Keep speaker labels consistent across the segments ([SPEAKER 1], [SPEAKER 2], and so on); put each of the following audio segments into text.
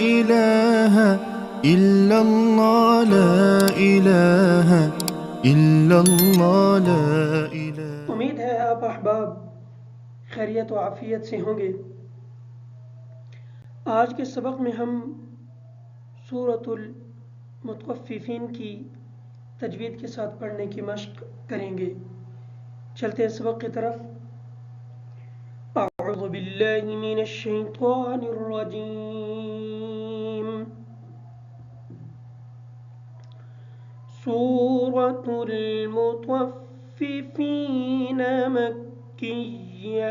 [SPEAKER 1] إله إلا الله لا إله إلا الله لا إله।
[SPEAKER 2] उम्मीद है आप अहबाब खैरियत व आफियत से होंगे। आज के सबक में हम सूरतुल मुतफ़्फ़िफ़ीन की तजवीद के साथ पढ़ने की मश्क करेंगे। चलते हैं सबक की तरफ। अऊज़ु बिल्लाहि मिनश शैतानिर रजीम। सूरतुल मुतफ़्फ़िफ़ीन मक्किय्या।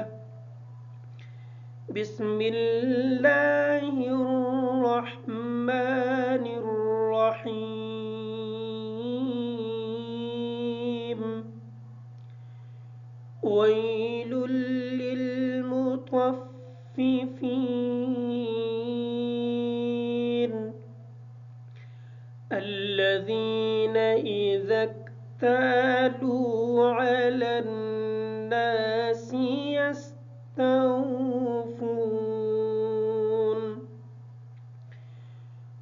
[SPEAKER 2] बिस्मिल्लाहिर्रहमानिर्रहीम। वैलुल लिलमुतफ़्फ़िफ़ीन الذين إذا اكتالوا على الناس يستوفون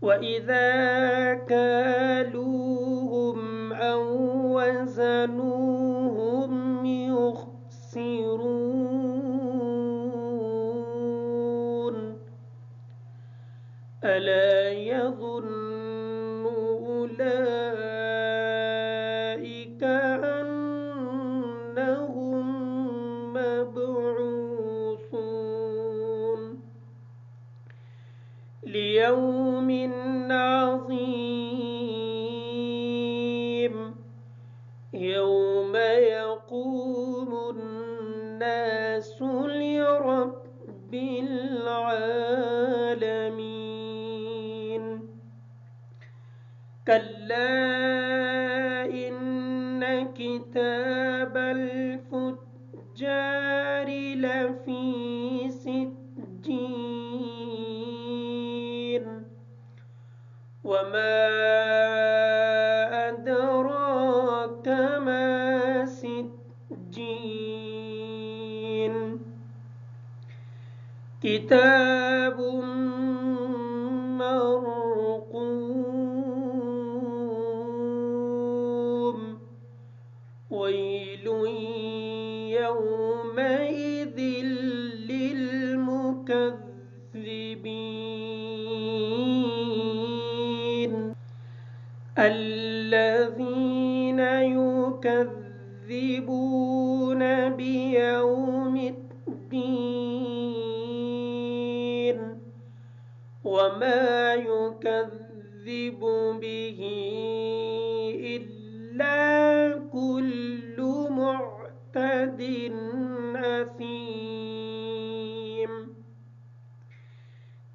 [SPEAKER 2] وإذا كالوهم أو وزنوهم يخسرون ألا يظن أولئك أنهم مبعوثون ليوم عظيم يوم يقوم الناس لرب العالمين كلا إن كتاب الفجار لفي سجين وما أدراك ما سجين كتاب مرقوم ويل يومئذ للمكذبين الذين يكذبون بيوم الدين وما يكذب به إلا كل معتد أثيم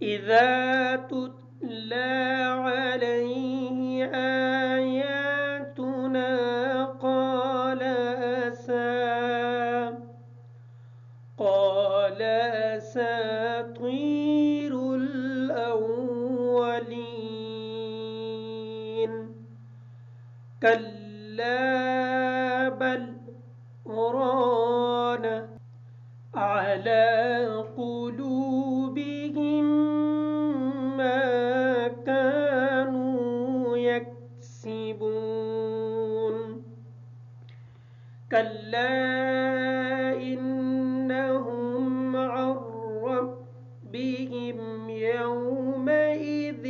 [SPEAKER 2] إذا تتلى عليه آياتنا قال أساطير الأولين كلا بل ران على قلوبهم ما كانوا يكسبون كلا إنهم عن ربهم يومئذ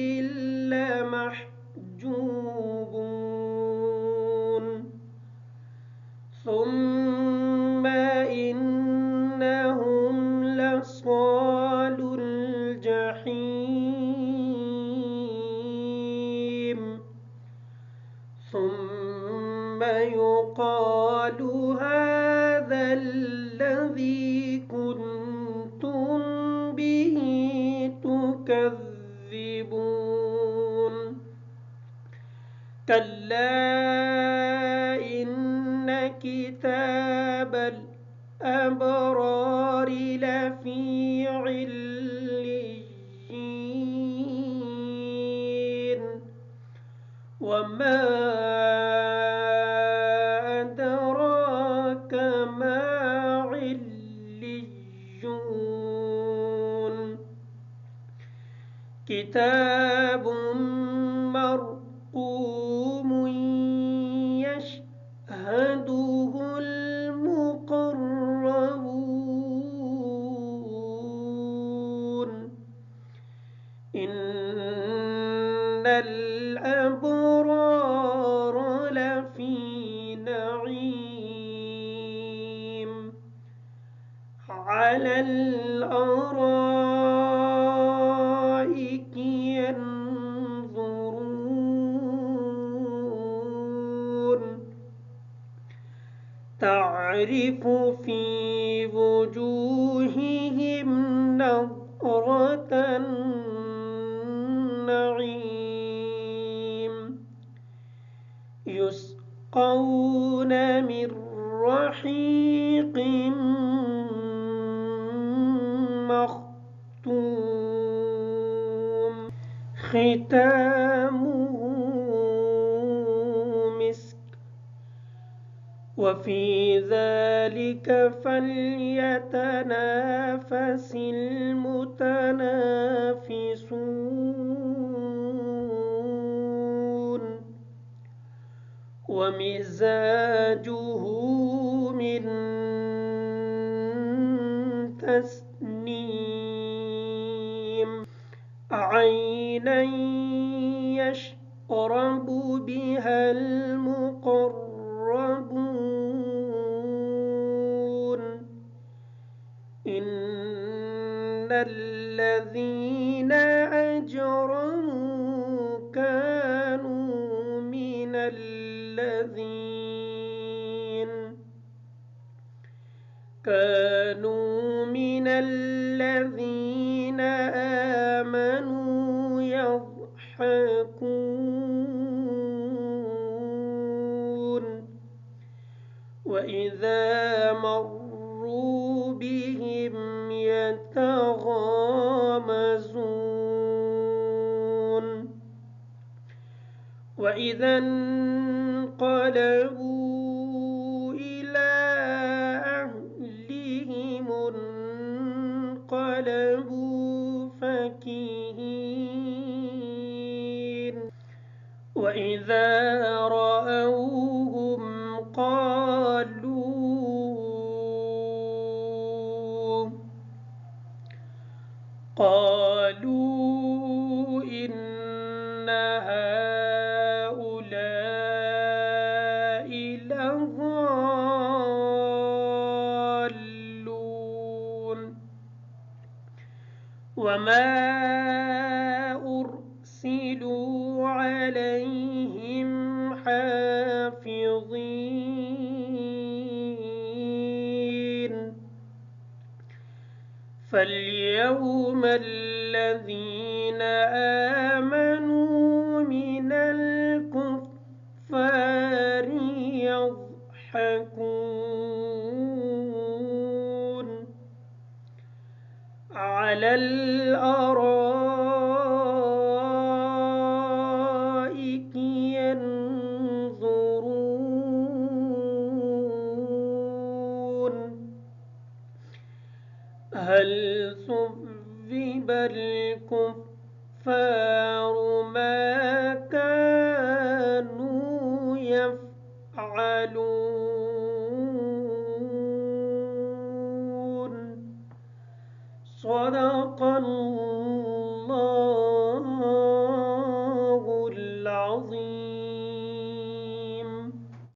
[SPEAKER 2] لمحجوبون ثم إنهم لصال الجحيم ثم يقال هذا الذي كنتم به تكذبون كلا إن كتاب الأبرار لفي عليين وما أدراك ما عليون كتاب مرقوم يشهده المقربون إن الأبرار لفي نعيم على الأرائك ينظرون تعرف في وجوههم نضرة النعيم يسقون من رحيق مختوم ختامه مسك وفي ذلك فليتنافس المتنافسون ومزاجه من تسنيم عينا يشرب بها المقربون إن الذين أجرموا كانوا من الذين آمنوا يضحكون وإذا مروا بهم يتغامزون وإذا انقلبوا إلى أهلهم انقلبوا فكهين وإذا رأوهم قالوا إن هؤلاء لضالون وما أرسلوا عليهم حافظين فاليوم الذين آمنوا من الكفار يضحكون على الأرائك ينظرون هل ثوب الكفار ما كانوا يفعلون صدق الله العظيم.